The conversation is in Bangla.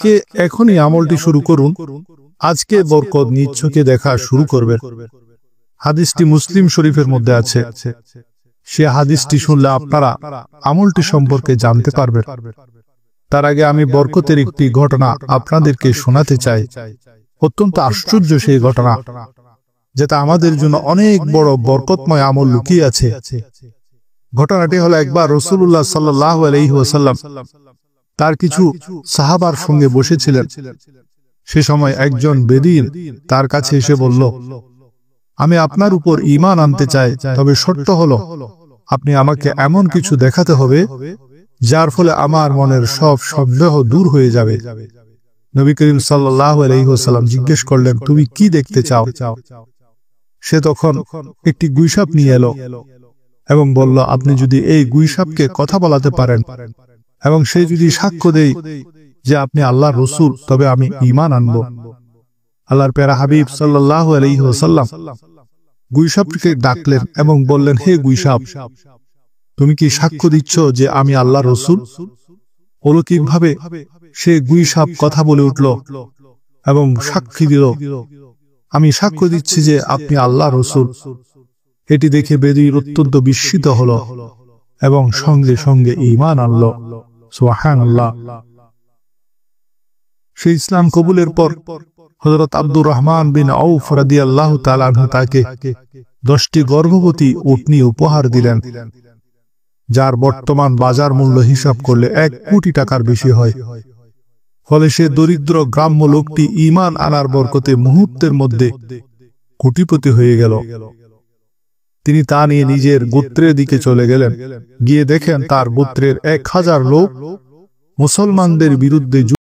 আজকে এখনই আমলটি শুরু করুন। আজকে বরকত নিজ চোখে দেখা শুরু করবেন। হাদিসটি মুসলিম শরীফের মধ্যে আছে। সে হাদিসটি শুনলে আপনারা আমলটি সম্পর্কে জানতে পারবেন। তার আগে আমি বরকতের একটি ঘটনা আপনাদেরকে শোনাতে চাই। অত্যন্ত আশ্চর্য সেই ঘটনা, যেটা আমাদের জন্য অনেক বড় বরকতময় আমল লুকিয়ে আছে। ঘটনাটি হলো, একবার রাসূলুল্লাহ সাল্লাল্লাহু আলাইহি ওয়াসাল্লাম তার কিছু সাহাবার সঙ্গে বসেছিলেন। সে সময় একজন বেদুইন তার কাছে এসে বলল, আমি আপনার উপর ঈমান আনতে চাই, তবে শর্ত হলো আপনি আমাকে এমন কিছু দেখাতে হবে যার ফলে আমার মনের সব সন্দেহ দূর হয়ে যাবে। নবী করিম সাল্লাল্লাহু আলাইহি ওয়াসাল্লাম জিজ্ঞেস করলেন, তুমি কি দেখতে চাও? সে তখন একটি গুইসাপ নিয়ে এলো এবং বলল, আপনি যদি এই গুইসাপকে কথা বলাতে পারেন এবং সে যদি সাক্ষ্য দেয় যে আপনি আল্লাহর রাসূল, তবে আমি ঈমান আনব। আল্লাহর প্যারা হাবিব সাল্লাল্লাহু আলাইহি ওয়াসাল্লাম গুইসাপকে ডাকলেন এবং বললেন, হে গুইসাপ, তুমি কি সাক্ষ্য দিচ্ছ যে আমি আল্লাহর রাসূল? অলৌকিকভাবে সে গুইসাপ কথা বলে উঠল এবং সাক্ষী দিল, আমি সাক্ষ্য দিচ্ছি যে আপনি আল্লাহর রাসূল। এটি দেখে বেদুইন অত্যন্ত বিস্মিত হলো এবং সঙ্গে সঙ্গে ঈমান আনল। সুবহানাল্লাহ। সে ইসলাম কবুলের পর হযরত আব্দুর রহমান বিন আউফ রাদিয়াল্লাহু তাআলা আনহু তাকে 10টি গর্ভবতী উটনী উপহার দিলেন, যার বর্তমান বাজার মূল্য হিসাব করলে 1 কোটি টাকার বেশি হয়। ফলে সে দরিদ্র গ্রাম্য লোকটি ঈমান আনার বরকতে মুহূর্তের মধ্যে কোটিপতি হয়ে গেল। তিনি তা নিয়ে নিজের গোত্রের দিকে চলে গেলেন। গিয়ে দেখেন তার গোত্রের 1000 লোক মুসলমানদের বিরুদ্ধে